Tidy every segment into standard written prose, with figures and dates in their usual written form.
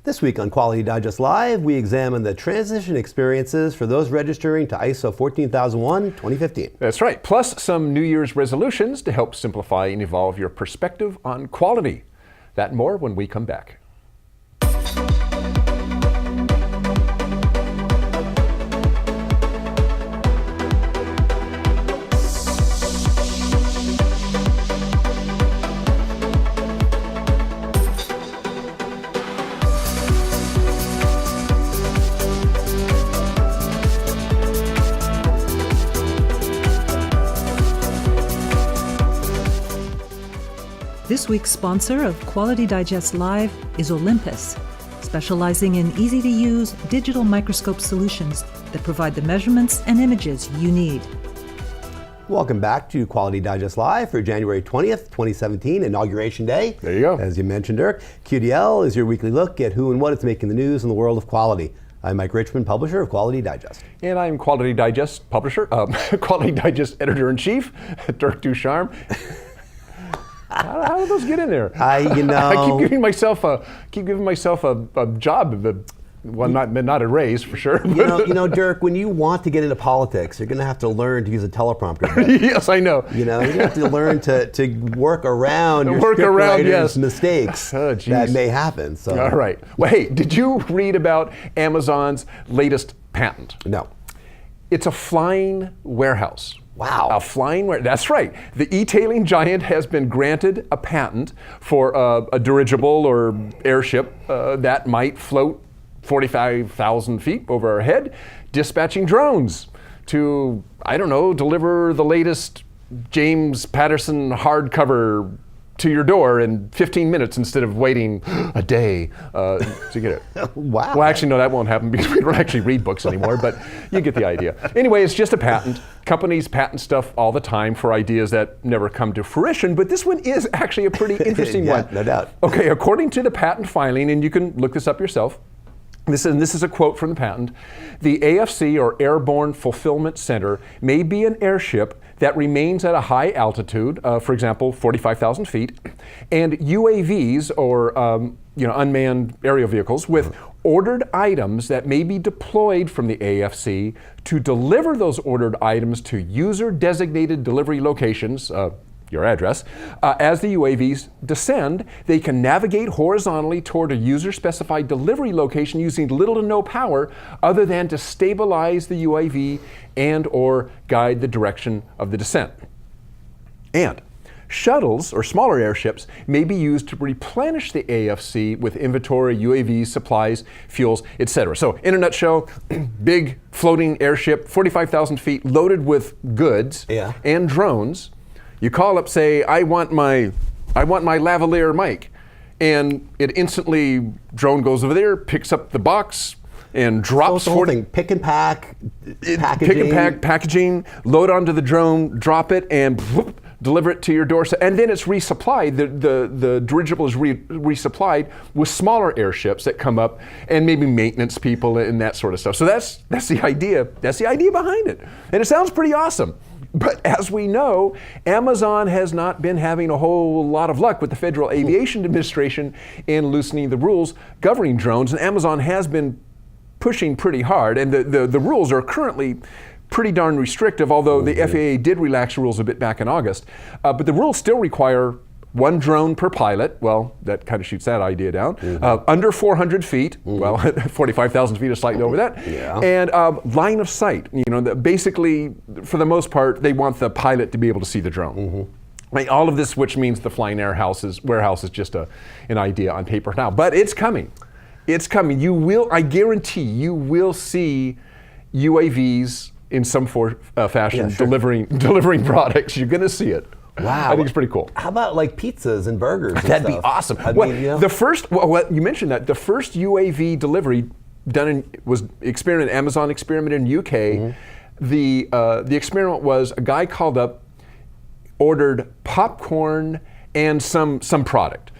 This week on Quality Digest Live, we examine the transition experiences for those registering to ISO 14001-2015. That's right, plus some New Year's resolutions to help simplify and evolve your perspective on quality. That and more when we come back. This week's sponsor of Quality Digest Live is Olympus, specializing in easy-to-use digital microscope solutions that provide the measurements and images you need. Welcome back to Quality Digest Live for January 20th, 2017, Inauguration Day. There you go. As you mentioned, Dirk, QDL is your weekly look at who and what is making the news in the world of quality. I'm Mike Richmond, publisher of Quality Digest. And I'm Quality Digest publisher, Quality Digest editor-in-chief, Dirk Ducharme. How did those get in there? I keep giving myself a job, well, not a raise for sure. You know, Dirk, when you want to get into politics, you're going to have to learn to use a teleprompter. Yes, I know. You know, you have to learn to work around your scriptwriter's mistakes that may happen. So. All right. Well, hey, did you read about Amazon's latest patent? No. It's a flying warehouse. Wow. A flying warehouse. That's right. The e-tailing giant has been granted a patent for a dirigible or airship that might float 45,000 feet over our head, dispatching drones to, I don't know, deliver the latest James Patterson hardcover to your door in 15 minutes instead of waiting a day to get it. Wow. Well, actually, no, that won't happen because we don't actually read books anymore, but you get the idea. Anyway, it's just a patent. Companies patent stuff all the time for ideas that never come to fruition, but this one is actually a pretty interesting one. No doubt. Okay, according to the patent filing, and you can look this up yourself, this is a quote from the patent, the AFC, or Airborne Fulfillment Center, may be an airship that remains at a high altitude, for example, 45,000 feet, and UAVs, or unmanned aerial vehicles, with ordered items that may be deployed from the AFC to deliver those ordered items to user-designated delivery locations, your address. As the UAVs descend, they can navigate horizontally toward a user-specified delivery location using little to no power other than to stabilize the UAV and or guide the direction of the descent. And shuttles, or smaller airships, may be used to replenish the AFC with inventory, UAVs, supplies, fuels, etc. So, in a nutshell, big floating airship, 45,000 feet, loaded with goods and drones. You call up, say, I want my lavalier mic, and it instantly, drone goes over there, picks up the box, and drops. So the whole thing, pick and pack, packaging. Pick and pack, packaging, load onto the drone, drop it, and whoop, deliver it to your doorstep, and then it's resupplied. The dirigible is resupplied with smaller airships that come up, and maybe maintenance people and that sort of stuff. So that's the idea. That's the idea behind it, and it sounds pretty awesome. But as we know, Amazon has not been having a whole lot of luck with the Federal Aviation Administration in loosening the rules governing drones, and Amazon has been pushing pretty hard, and the rules are currently pretty darn restrictive, although the FAA did relax rules a bit back in August. But the rules still require one drone per pilot. Well, that kind of shoots that idea down. Under 400 feet, well, 45,000 feet is slightly over that. And line of sight. Basically, for the most part, they want the pilot to be able to see the drone. Like, all of this, which means the flying warehouse is just an idea on paper now. But it's coming. It's coming. I guarantee you will see UAVs in some fashion delivering products. You're going to see it. Wow. I think it's pretty cool. How about like pizzas and burgers and That'd stuff? be awesome. You mentioned that. The first UAV delivery was Amazon experiment in UK. The experiment was a guy called up, ordered popcorn and some product.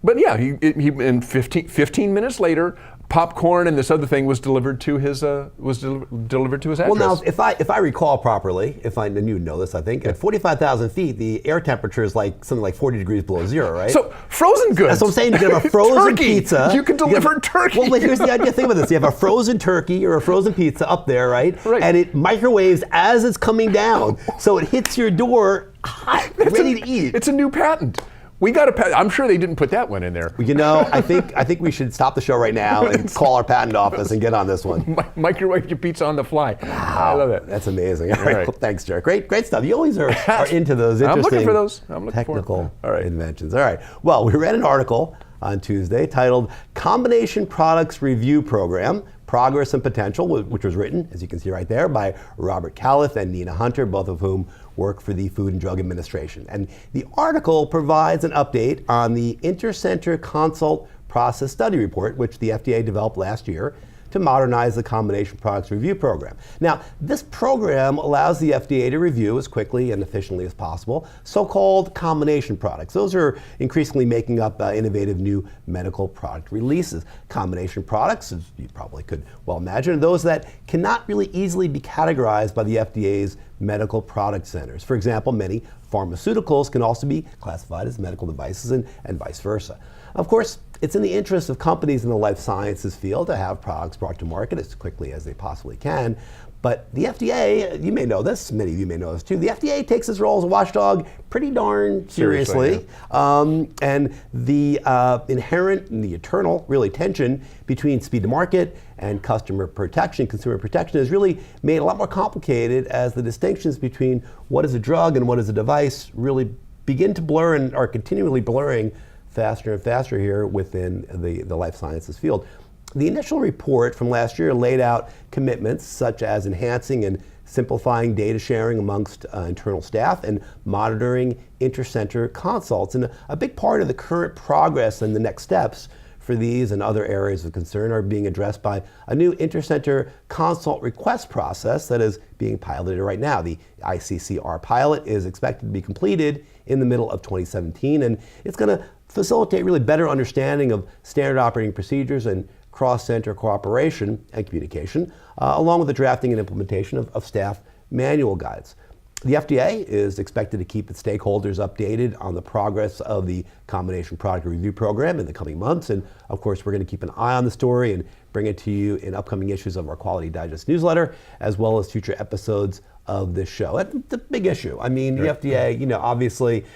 But yeah, he in 15 minutes later, popcorn and this other thing was delivered to his delivered to his address. Well, now, if I recall properly, and you know this, I think, at 45,000 feet, the air temperature is like something like 40 degrees below zero, right? So frozen goods. That's what I'm saying. You can have a frozen turkey. pizza. You can deliver turkey. Well, but here's the idea. Think about this. You have a frozen turkey or a frozen pizza up there, right? Right. And it microwaves as it's coming down, so it hits your door hot, ready to eat. It's a new patent. We got a patent. I'm sure they didn't put that one in there. You know, I think we should stop the show right now and call our patent office and get on this one. Microwave your pizza on the fly. Wow, I love it. That's amazing. All right. right. Well, thanks, Jared. Great stuff. You always are into those interesting I'm looking for those. I'm looking technical for them. inventions. All right. Well, we read an article on Tuesday titled Combination Products Review Program, Progress and Potential, which was written, as you can see right there, by Robert Califf and Nina Hunter, both of whom work for the Food and Drug Administration. And the article provides an update on the Intercenter Consult Process Study Report, which the FDA developed last year to modernize the Combination Products Review Program. Now, this program allows the FDA to review as quickly and efficiently as possible so-called combination products. Those are increasingly making up innovative new medical product releases. Combination products, as you probably could well imagine, are those that cannot really easily be categorized by the FDA's medical product centers. For example, many pharmaceuticals can also be classified as medical devices and vice versa. Of course, it's in the interest of companies in the life sciences field to have products brought to market as quickly as they possibly can. But the FDA, you may know this, many of you may know this too, the FDA takes its role as a watchdog pretty darn seriously. And the inherent and the eternal, really, tension between speed to market and customer protection, consumer protection, is really made a lot more complicated as the distinctions between what is a drug and what is a device really begin to blur and are continually blurring faster and faster here within the life sciences field. The initial report from last year laid out commitments such as enhancing and simplifying data sharing amongst internal staff and monitoring intercenter consults. And a big part of the current progress and the next steps for these and other areas of concern are being addressed by a new intercenter consult request process that is being piloted right now. The ICCR pilot is expected to be completed in the middle of 2017, and it's going to facilitate really better understanding of standard operating procedures and cross-center cooperation and communication, along with the drafting and implementation of staff manual guides. The FDA is expected to keep its stakeholders updated on the progress of the Combination Product Review Program in the coming months. And of course, we're going to keep an eye on the story and bring it to you in upcoming issues of our Quality Digest newsletter, as well as future episodes of this show. It's a big issue. I mean, the FDA, obviously,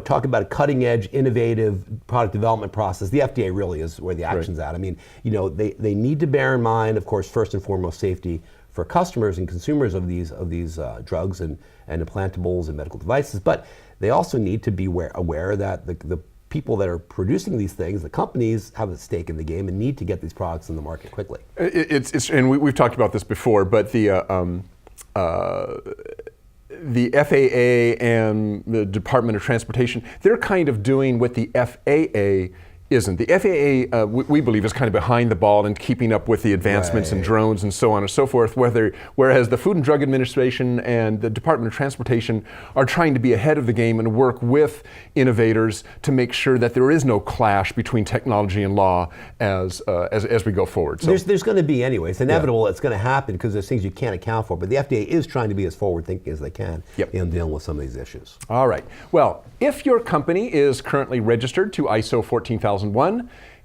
talk about a cutting edge, innovative product development process. The FDA really is where the action's at. I mean, they need to bear in mind, of course, first and foremost, safety for customers and consumers of these drugs and implantables and medical devices. But they also need to be aware that the people that are producing these things, the companies, have a stake in the game and need to get these products in the market quickly. And we've talked about this before, but the FAA and the Department of Transportation, they're kind of doing what the FAA isn't. The FAA, we believe, is kind of behind the ball in keeping up with the advancements in drones and so on and so forth, whereas the Food and Drug Administration and the Department of Transportation are trying to be ahead of the game and work with innovators to make sure that there is no clash between technology and law as we go forward. So there's going to be anyway. It's inevitable. It's going to happen because there's things you can't account for. But the FDA is trying to be as forward-thinking as they can in dealing with some of these issues. All right. Well, if your company is currently registered to ISO 14001,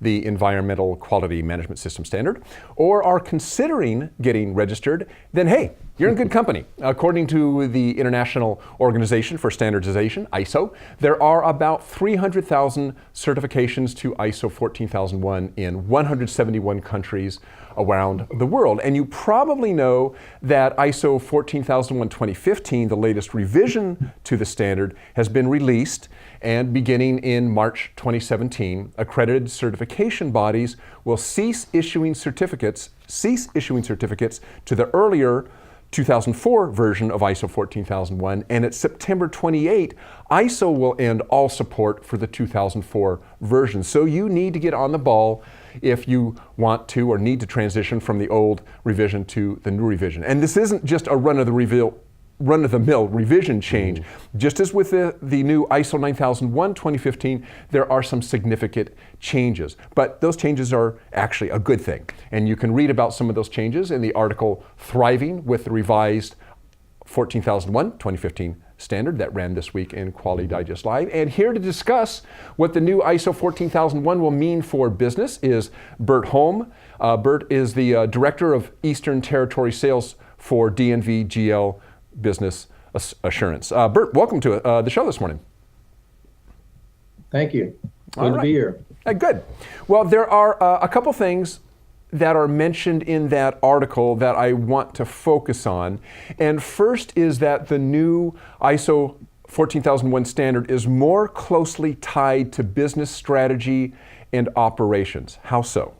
the Environmental Quality Management System Standard, or are considering getting registered, then hey, you're in good company. According to the International Organization for Standardization, ISO, there are about 300,000 certifications to ISO 14001 in 171 countries around the world. And you probably know that ISO 14001 2015, the latest revision to the standard, has been released. And beginning in March 2017, accredited certification bodies will cease issuing certificates to the earlier 2004 version of ISO 14001, and at September 28, ISO will end all support for the 2004 version. So you need to get on the ball if you want to or need to transition from the old revision to the new revision. And this isn't just a run-of-the-mill revision change. Just as with the new ISO 9001 2015, there are some significant changes. But those changes are actually a good thing. And you can read about some of those changes in the article Thriving with the Revised 14001 2015 standard that ran this week in Quality Digest Live. And here to discuss what the new ISO 14001 will mean for business is Burt Home. Burt is the Director of Eastern Territory Sales for DNV GL Business Assurance. Burt, welcome to the show this morning. Thank you. Good to be here. Good. Well, there are a couple things that are mentioned in that article that I want to focus on. And first is that the new ISO 14001 standard is more closely tied to business strategy and operations. How so?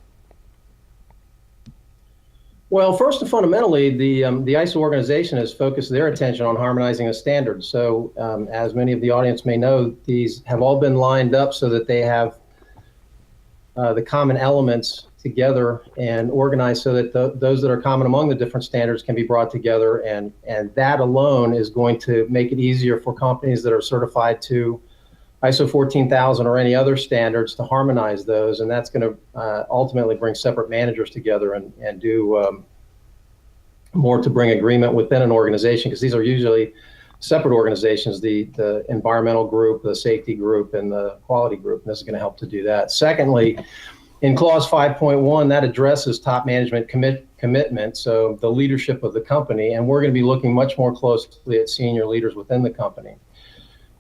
Well, first and fundamentally, the ISO organization has focused their attention on harmonizing a standard. So as many of the audience may know, these have all been lined up so that they have the common elements together and organized so that those that are common among the different standards can be brought together. And that alone is going to make it easier for companies that are certified to ISO 14000 or any other standards to harmonize those, and that's going to ultimately bring separate managers together and do more to bring agreement within an organization, because these are usually separate organizations, the environmental group, the safety group, and the quality group, and this is going to help to do that. Secondly, in clause 5.1, that addresses top management commitment, so the leadership of the company, and we're going to be looking much more closely at senior leaders within the company.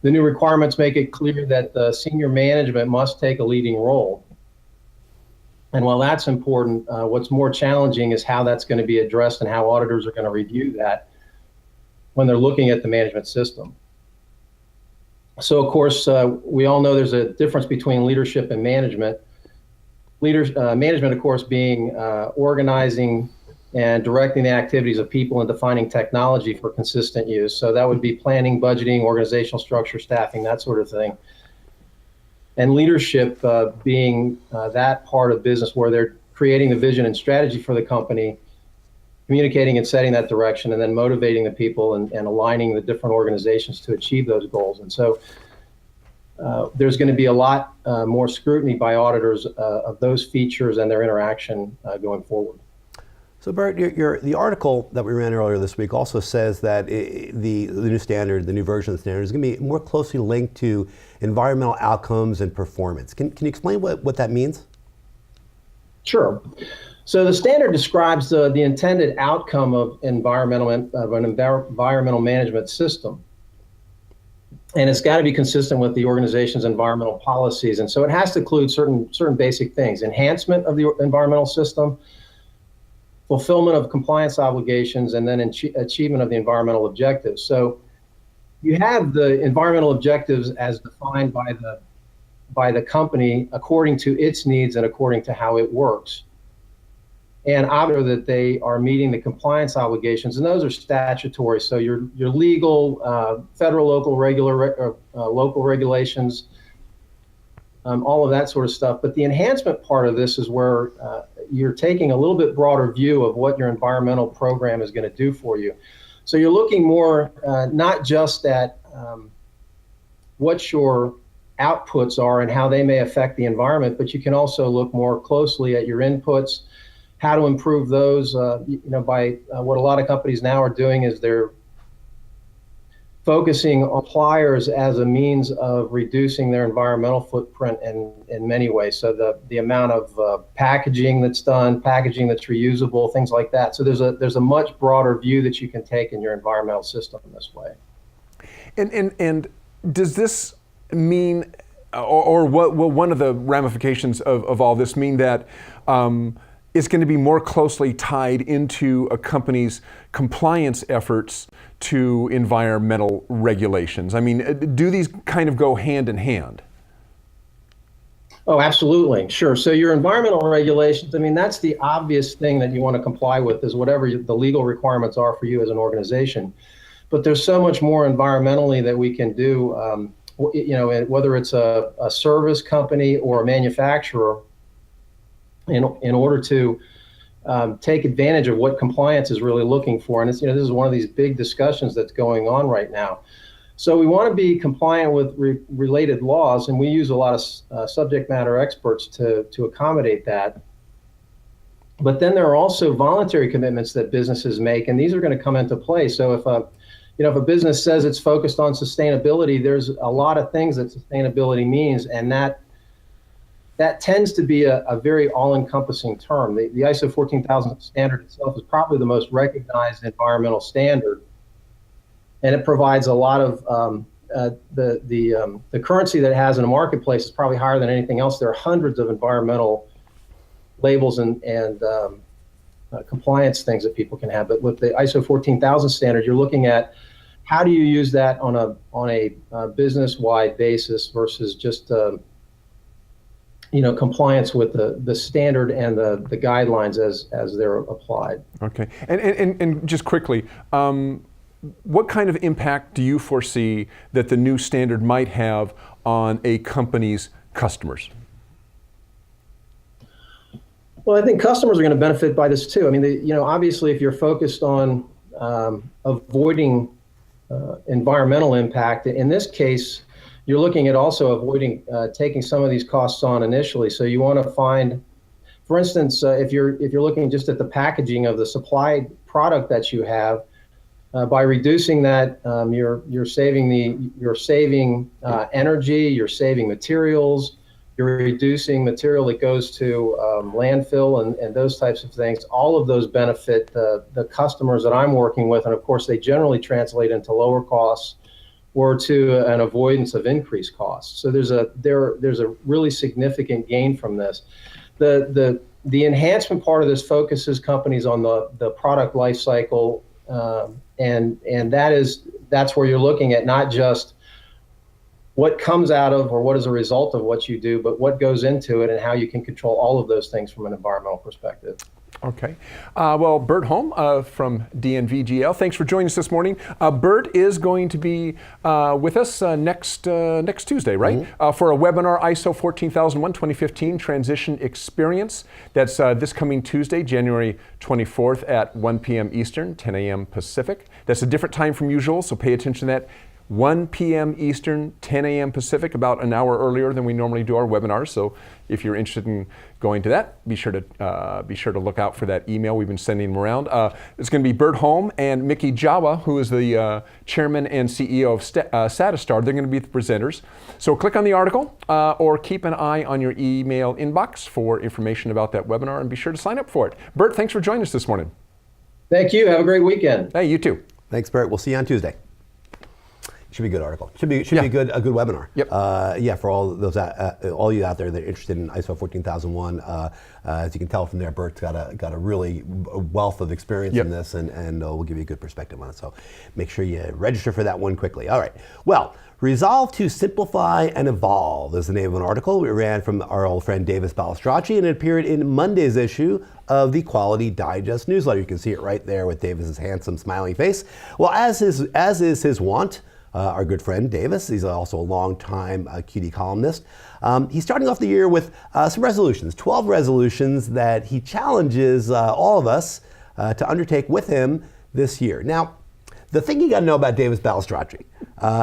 The new requirements make it clear that the senior management must take a leading role. And while that's important, what's more challenging is how that's going to be addressed and how auditors are going to review that when they're looking at the management system. So, of course, we all know there's a difference between leadership and management. Management, of course, being organizing and directing the activities of people and defining technology for consistent use. So that would be planning, budgeting, organizational structure, staffing, that sort of thing. And leadership being that part of business where they're creating the vision and strategy for the company, communicating and setting that direction, and then motivating the people and aligning the different organizations to achieve those goals. And so there's going to be a lot more scrutiny by auditors of those features and their interaction going forward. So Burt, the article that we ran earlier this week also says that the new standard, the new version of the standard, is going to be more closely linked to environmental outcomes and performance. Can you explain what that means? Sure. So the standard describes the intended outcome of an environmental management system. And it's got to be consistent with the organization's environmental policies. And so it has to include certain basic things: enhancement of the environmental system, fulfillment of compliance obligations, and then achievement of the environmental objectives. So you have the environmental objectives as defined by the company according to its needs and according to how it works. And obviously that they are meeting the compliance obligations, and those are statutory. So your legal, federal, local, local regulations, all of that sort of stuff. But the enhancement part of this is where you're taking a little bit broader view of what your environmental program is going to do for you. So you're looking more not just at what your outputs are and how they may affect the environment, but you can also look more closely at your inputs, how to improve those. By what a lot of companies now are doing is they're focusing on suppliers as a means of reducing their environmental footprint in many ways. So the amount of packaging that's done, packaging that's reusable, things like that. So there's a much broader view that you can take in your environmental system in this way. And does this mean, or what will one of the ramifications of all this mean that it's going to be more closely tied into a company's compliance efforts to environmental regulations? I mean, do these kind of go hand in hand? Oh, absolutely. Sure. So your environmental regulations, I mean, that's the obvious thing that you want to comply with, is whatever the legal requirements are for you as an organization. But there's so much more environmentally that we can do, whether it's a service company or a manufacturer, in order to take advantage of what compliance is really looking for. And it's, this is one of these big discussions that's going on right now. So we want to be compliant with related laws, and we use a lot of subject matter experts to accommodate that. But then there are also voluntary commitments that businesses make, and these are going to come into play. So if a business says it's focused on sustainability, there's a lot of things that sustainability means, and that tends to be a very all-encompassing term. The ISO 14000 standard itself is probably the most recognized environmental standard, and it provides a lot of the currency that it has in the marketplace is probably higher than anything else. There are hundreds of environmental labels and compliance things that people can have. But with the ISO 14000 standard, you're looking at how do you use that on a business-wide basis versus just compliance with the standard and the guidelines as they're applied. Okay, and just quickly, what kind of impact do you foresee that the new standard might have on a company's customers? Well, I think customers are going to benefit by this too. I mean, obviously, if you're focused on avoiding environmental impact, in this case, you're looking at also avoiding taking some of these costs on initially. So you want to find, for instance, if you're looking just at the packaging of the supplied product that you have, by reducing that, you're saving energy, you're saving materials, you're reducing material that goes to landfill and those types of things. All of those benefit the customers that I'm working with, and of course they generally translate into lower costs or to an avoidance of increased costs. So there's a really significant gain from this. The enhancement part of this focuses companies on the product life cycle, and that's where you're looking at not just what comes out of or what is a result of what you do, but what goes into it and how you can control all of those things from an environmental perspective. Okay. Well, Burt Home from DNV GL, thanks for joining us this morning. Burt is going to be with us next Tuesday, right? Mm-hmm. For a webinar, ISO 14001 2015 Transition Experience. That's this coming Tuesday, January 24th at 1 p.m. Eastern, 10 a.m. Pacific. That's a different time from usual, so pay attention to that. 1 p.m. Eastern, 10 a.m. Pacific, about an hour earlier than we normally do our webinars. So if you're interested in going to that, be sure to look out for that email. We've been sending them around. It's going to be Burt Home and Mickey Jawa, who is the chairman and CEO of Stahls. They're going to be the presenters. So click on the article or keep an eye on your email inbox for information about that webinar, and be sure to sign up for it. Burt, thanks for joining us this morning. Thank you. Have a great weekend. Hey, you too. Thanks, Burt. We'll see you on Tuesday. Should be a good article. Should be a good webinar. Yep. For all those all you out there that are interested in ISO 14001, as you can tell from there, Burt's got a really wealth of experience in this, and we'll give you a good perspective on it. So make sure you register for that one quickly. All right. Well, Resolve to Simplify and Evolve is the name of an article we ran from our old friend Davis Balistracci, and it appeared in Monday's issue of the Quality Digest newsletter. You can see it right there with Davis's handsome, smiling face. Well, as is his wont. Our good friend Davis, he's also a longtime QD columnist. He's starting off the year with some resolutions, 12 resolutions that he challenges all of us to undertake with him this year. Now, the thing you got to know about Davis Balistracci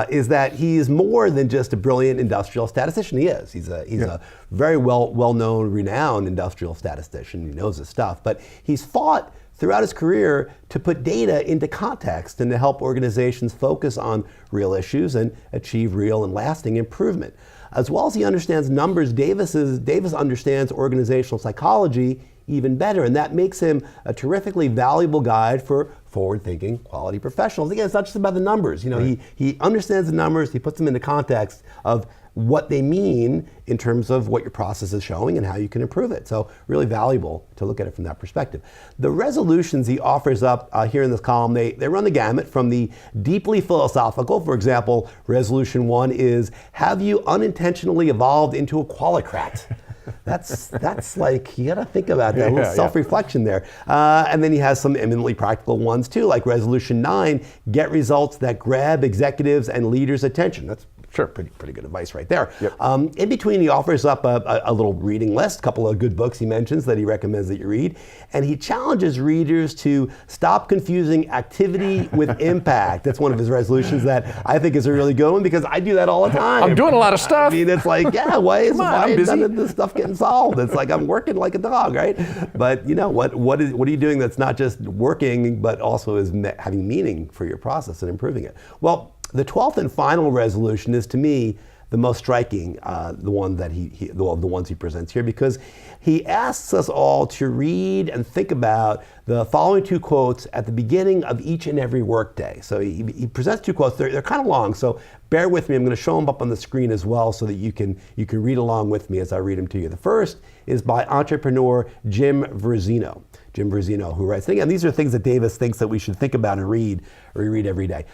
is that he is more than just a brilliant industrial statistician. He is. He's a very well-known, renowned industrial statistician. He knows his stuff, but he's fought throughout his career to put data into context and to help organizations focus on real issues and achieve real and lasting improvement. As well as he understands numbers, Davis understands organizational psychology even better, and that makes him a terrifically valuable guide for forward-thinking quality professionals. Again, it's not just about the numbers. Right. He understands the numbers, he puts them into context of what they mean in terms of what your process is showing and how you can improve it. So really valuable to look at it from that perspective. The resolutions he offers up here in this column, they run the gamut from the deeply philosophical. For example, resolution 1 is, have you unintentionally evolved into a qualicrat? That's like, you gotta think about that, a little self-reflection there. And then he has some eminently practical ones too, like resolution 9, get results that grab executives and leaders' attention. That's Sure. Pretty good advice right there. Yep. In between, he offers up a little reading list, a couple of good books he mentions that he recommends that you read, and he challenges readers to stop confusing activity with impact. That's one of his resolutions that I think is a really good one, because I do that all the time. I'm doing a lot of stuff. I mean, it's like, yeah, why is busy. none of this stuff getting solved? It's like I'm working like a dog, right? But you know, what are you doing that's not just working, but also is having meaning for your process and improving it? Well, the 12th and final resolution is, to me, the most striking, the one that the ones he presents here, because he asks us all to read and think about the following 2 quotes at the beginning of each and every workday. So he presents 2 quotes. They're kind of long, so bear with me. I'm going to show them up on the screen as well, so that you can read along with me as I read them to you. The first is by entrepreneur Jim Verzino. Jim Verzino, who writes, and these are things that Davis thinks that we should think about and read every day.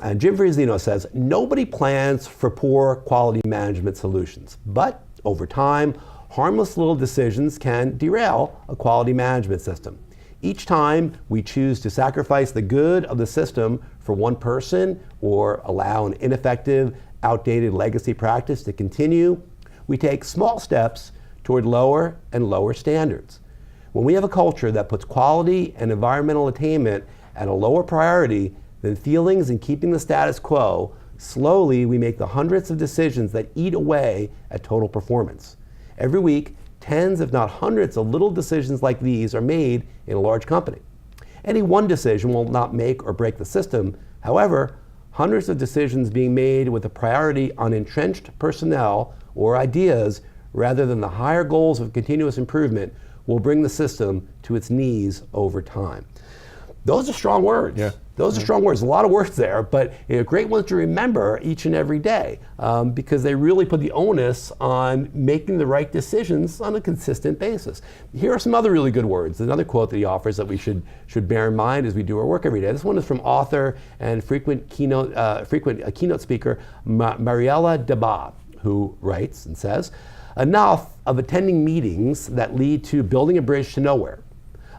And Jim Verzino says, nobody plans for poor quality management solutions, but over time, harmless little decisions can derail a quality management system. Each time we choose to sacrifice the good of the system for one person or allow an ineffective, outdated legacy practice to continue, we take small steps toward lower and lower standards. When we have a culture that puts quality and environmental attainment at a lower priority than feelings and keeping the status quo, slowly we make the hundreds of decisions that eat away at total performance. Every week, tens if not hundreds of little decisions like these are made in a large company. Any one decision will not make or break the system. However, hundreds of decisions being made with a priority on entrenched personnel or ideas rather than the higher goals of continuous improvement will bring the system to its knees over time. Those are strong words. Yeah. Those are strong words. A lot of words there, but great ones to remember each and every day, because they really put the onus on making the right decisions on a consistent basis. Here are some other really good words. Another quote that he offers that we should bear in mind as we do our work every day. This one is from author and frequent keynote speaker Mariela Deba, who writes and says, "Enough of attending meetings that lead to building a bridge to nowhere.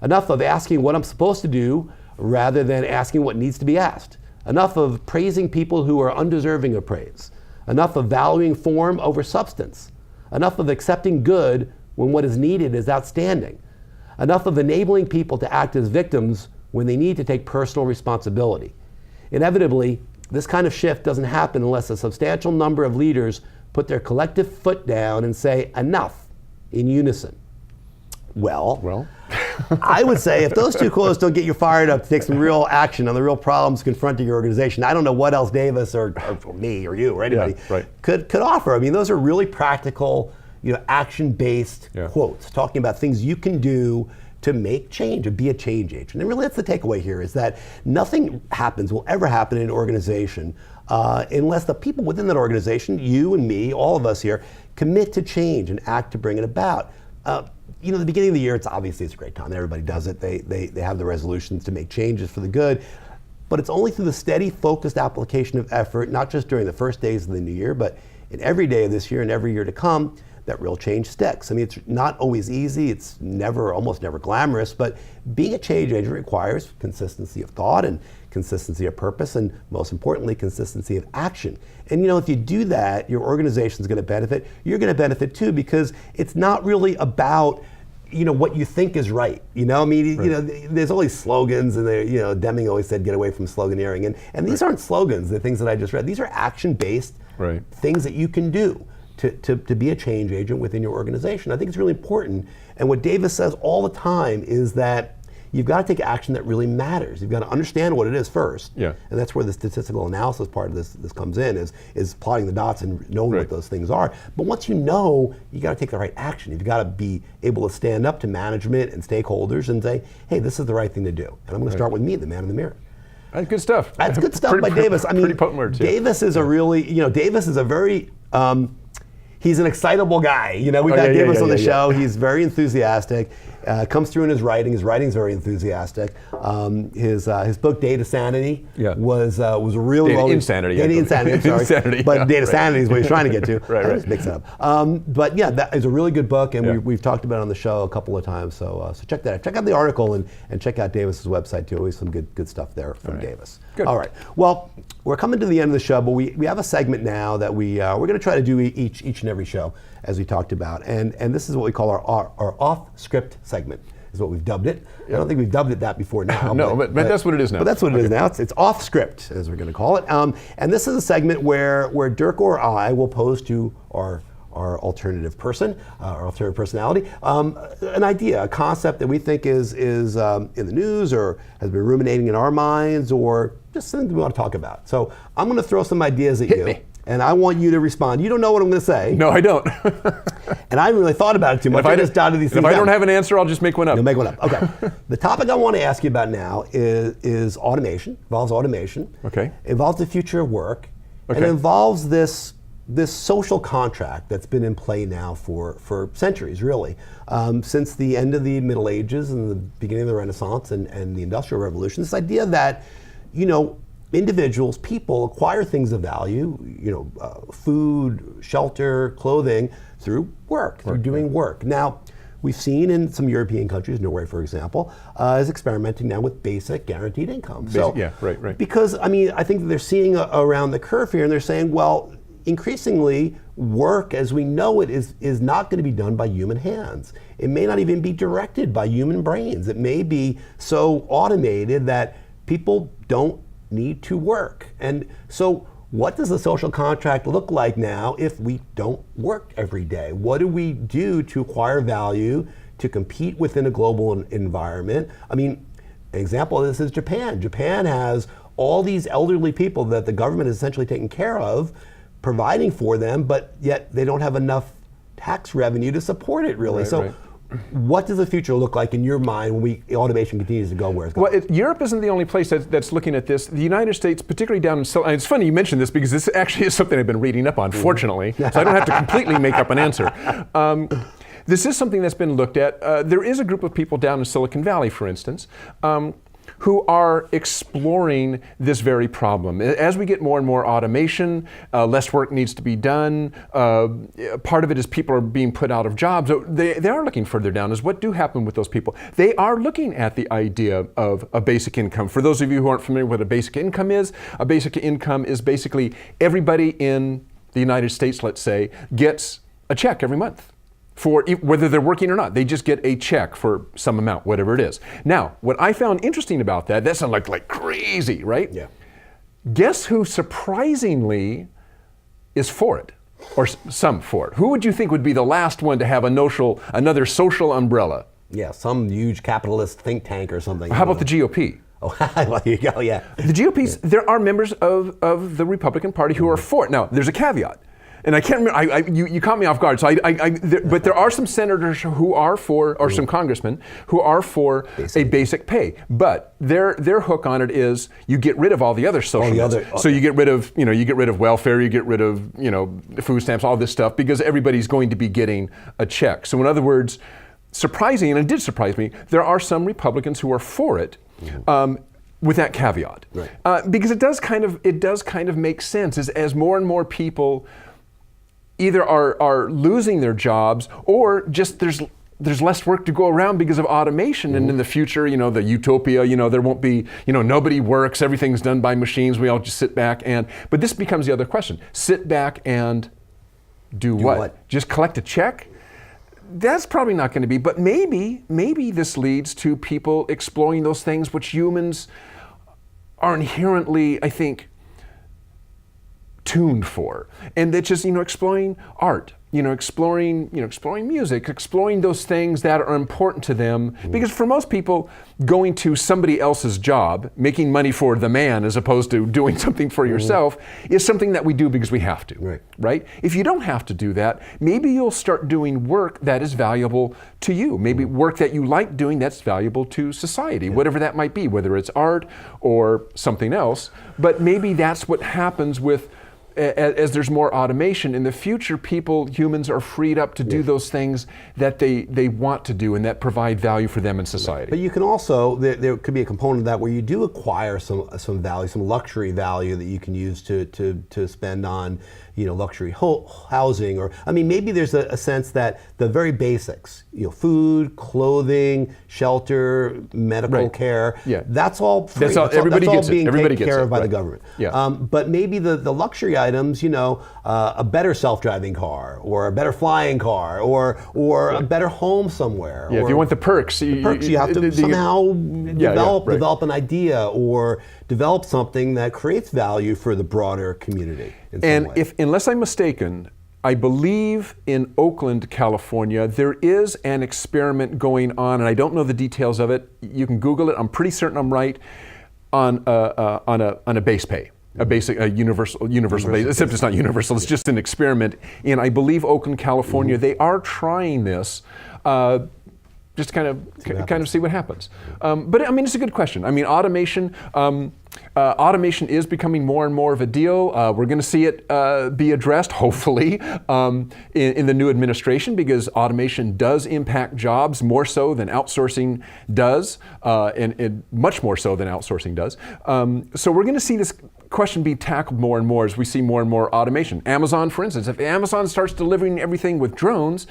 Enough of asking what I'm supposed to do rather than asking what needs to be asked. Enough of praising people who are undeserving of praise. Enough of valuing form over substance. Enough of accepting good when what is needed is outstanding. Enough of enabling people to act as victims when they need to take personal responsibility. Inevitably, this kind of shift doesn't happen unless a substantial number of leaders put their collective foot down and say enough in unison." Well, I would say if those 2 quotes don't get you fired up to take some real action on the real problems confronting your organization, I don't know what else Davis or me or you or anybody could offer. I mean, those are really practical, action-based quotes, talking about things you can do to make change, to be a change agent. And really that's the takeaway here, is that nothing will ever happen in an organization unless the people within that organization, you and me, all of us here, commit to change and act to bring it about. The beginning of the year, it's a great time. Everybody does it. They have the resolutions to make changes for the good. But it's only through the steady, focused application of effort, not just during the first days of the new year, but in every day of this year and every year to come, that real change sticks. I mean, it's not always easy. It's almost never glamorous, but being a change agent requires consistency of thought and consistency of purpose, and most importantly, consistency of action. And if you do that, your organization's going to benefit. You're going to benefit too, because it's not really about what you think is right. There's always slogans, and Deming always said, get away from sloganeering. And these aren't slogans, the things that I just read. These are action-based things that you can do to be a change agent within your organization. I think it's really important. And what Davis says all the time is that you've got to take action that really matters. You've got to understand what it is first. Yeah. And that's where the statistical analysis part of this comes in, is plotting the dots and knowing what those things are. But once you know, you got to take the right action. You've got to be able to stand up to management and stakeholders and say, hey, this is the right thing to do. And I'm going to start with me, the man in the mirror. That's good stuff. That's good stuff by Davis. I mean, pretty potent words. Davis is a really, Davis is a very, he's an excitable guy. We've had Davis on the show. He's very enthusiastic. Comes through in his writing. His writing's very enthusiastic. His book Data Sanity was really Data Insanity. Data Insanity. I'm sorry. Insanity, but yeah, Data right. Sanity is what he's trying to get to. Right. I just mix it up. But yeah, that is a really good book, and Yeah. we've talked about it on the show a couple of times. So check that out. Check out the article and check out Davis's website too. Always some good stuff there from Davis. Good. All right. Well, we're coming to the end of the show, but we have a segment now that we're going to try to do each and every show, as we talked about, and this is what we call our off-script segment, is what we've dubbed it. I don't think we've dubbed it that before now. No, but that's what it is now. But that's what it is now. It's off-script, as we're going to call it. And this is a segment where Dirk or I will pose to our alternative person, our alternative personality, an idea, a concept that we think is in the news or has been ruminating in our minds, or just something we want to talk about. So I'm going to throw some ideas at you. me. And I want you to respond. You don't know what I'm going to say. No, I don't. And I haven't really thought about it too much. I just dotted these things If I down. don't have an answer, I'll just make one up. You'll make one up. Okay. The topic I want to ask you about now is automation. Involves automation. Okay. Involves the future of work. Okay. And it involves this social contract that's been in play now for centuries, really. Since the end of the Middle Ages and the beginning of the Renaissance and the Industrial Revolution. This idea that, individuals, people acquire things of value, food, shelter, clothing, through work, through doing work. Now, we've seen in some European countries, Norway, for example, is experimenting now with basic guaranteed income. Right. Because, I think that they're seeing around the curve here, and they're saying, well, increasingly, work as we know it is not going to be done by human hands. It may not even be directed by human brains. It may be so automated that people don't need to work. And so what does the social contract look like now if we don't work every day? What do we do to acquire value, to compete within a global environment? An example of this is Japan. Japan has all these elderly people that the government is essentially taking care of, providing for them, but yet they don't have enough tax revenue to support it, really. Right. What does the future look like in your mind when automation continues to go where it's going? Well, Europe isn't the only place that's looking at this. The United States, particularly down in Silicon, it's funny you mentioned this because this actually is something I've been reading up on, fortunately, so I don't have to completely make up an answer. This is something that's been looked at. There is a group of people down in Silicon Valley, for instance, who are exploring this very problem. As we get more and more automation, less work needs to be done. Part of it is people are being put out of jobs. So they are looking further down as what do happen with those people. They are looking at the idea of a basic income. For those of you who aren't familiar with what a basic income is basically everybody in the United States, let's say, gets a check every month. For whether they're working or not. They just get a check for some amount, whatever it is. Now, what I found interesting about that sounds like crazy, right? Yeah. Guess who surprisingly is for it, or some for it? Who would you think would be the last one to have another social umbrella? Yeah, some huge capitalist think tank or something. How about the GOP? Oh, well, there you go, yeah. The GOP's, there are members of the Republican Party who are for it. Now, there's a caveat. And I can't remember, you caught me off guard, but there are some senators who are for, or some congressmen, who are for a basic pay. But their hook on it is you get rid of all the other social nets. So you get rid of, welfare, you get rid of, food stamps, all this stuff, because everybody's going to be getting a check. So in other words, surprising, and it did surprise me, there are some Republicans who are for it, with that caveat. Right. Because it does kind of make sense as more and more people either are losing their jobs, or just there's less work to go around because of automation. And in the future, the utopia, there won't be, nobody works, everything's done by machines, we all just sit back but this becomes the other question. Sit back and do what? Just collect a check? That's probably not going to be, but maybe this leads to people exploring those things which humans are inherently, I think, tuned for, and that's just exploring art, exploring music, exploring those things that are important to them. Because for most people, going to somebody else's job, making money for the man as opposed to doing something for yourself, is something that we do because we have to. Right? If you don't have to do that, maybe you'll start doing work that is valuable to you. Maybe work that you like doing that's valuable to society, whatever that might be, whether it's art or something else. But maybe that's what happens with as there's more automation in the future, humans are freed up to do those things that they want to do and that provide value for them in society. But you can also, there could be a component of that where you do acquire some value, some luxury value that you can use to spend on, luxury housing, or maybe there's a sense that the very basics, food, clothing, shelter, medical care, that's all free. Everybody gets being Everybody taken gets care it, of by right. the government. Yeah. But maybe the luxury items, a better self-driving car, or a better flying car, or a better home somewhere. Yeah, if you want the perks, you have to somehow develop an idea or develop something that creates value for the broader community. And unless I'm mistaken, I believe in Oakland, California, there is an experiment going on, and I don't know the details of it. You can Google it. I'm pretty certain I'm right on a base pay. A universal base, except it's not universal, it's just an experiment. And I believe Oakland, California, they are trying this just kind of see what happens. But it's a good question. Automation is becoming more and more of a deal. We're going to see it be addressed, hopefully, in the new administration, because automation does impact jobs more so than outsourcing does, and much more so than outsourcing does. So we're going to see this question be tackled more and more as we see more and more automation. Amazon, for instance, if Amazon starts delivering everything with drones,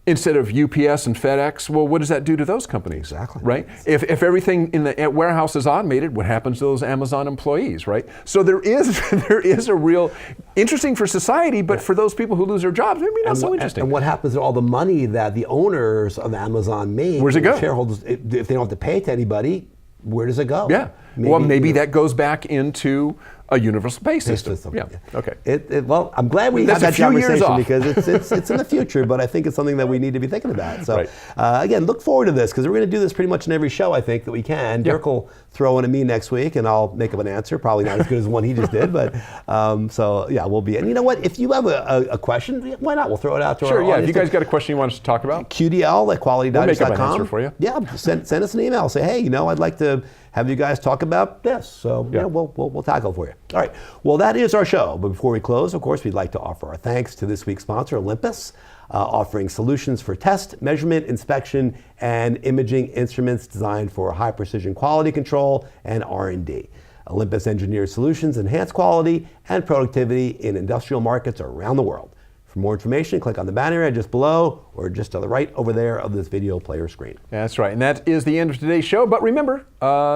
instead of UPS and FedEx, well, what does that do to those companies? Exactly. Right? If everything in the warehouse is automated, what happens to those Amazon employees, right? So there is a real, interesting for society, but for those people who lose their jobs, maybe not so interesting. And what happens to all the money that the owners of Amazon made? Where's it go? Shareholders, if they don't have to pay to anybody, where does it go? Yeah. Maybe that goes back into a universal pay system. Yeah. Okay. Well, I'm glad we had that conversation because it's in the future, but I think it's something that we need to be thinking about. So again, look forward to this, because we're going to do this pretty much in every show, I think, that we can. Dirk will throw one at me next week, and I'll make up an answer. Probably not as good as the one he just did, but we'll be. And you know what? If you have a question, why not? We'll throw it out to our audience. If you guys got a question you want us to talk about, QDL@qualitydigest.com. We'll make up an answer for you. Yeah, send us an email. Say, hey, I'd like to have you guys talk about this. So we'll tackle it for you. All right. Well, that is our show. But before we close, of course, we'd like to offer our thanks to this week's sponsor, Olympus, offering solutions for test, measurement, inspection, and imaging instruments designed for high precision quality control and R&D. Olympus engineered solutions enhance quality and productivity in industrial markets around the world. For more information, click on the banner just below or just to the right over there of this video player screen. That's right, and that is the end of today's show. But remember,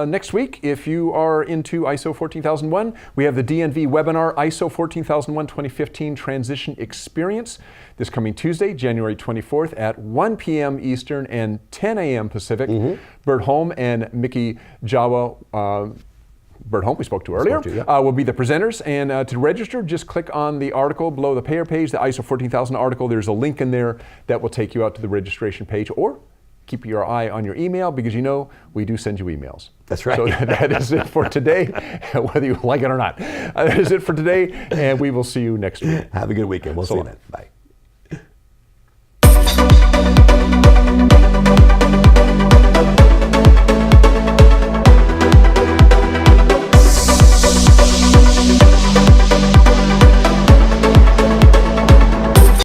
next week, if you are into ISO 14001, we have the DNV webinar, ISO 14001 2015 Transition Experience, this coming Tuesday, January 24th at 1 p.m. Eastern and 10 a.m. Pacific. Burt Home and Mickey Jawa, Burt Home, we spoke to earlier, will be the presenters. And to register, just click on the article below the payer page, the ISO 14000 article. There's a link in there that will take you out to the registration page, or keep your eye on your email, because we do send you emails. That's right. So that is it for today, whether you like it or not. That is it for today, and we will see you next week. Have a good weekend. We'll see you then. Bye.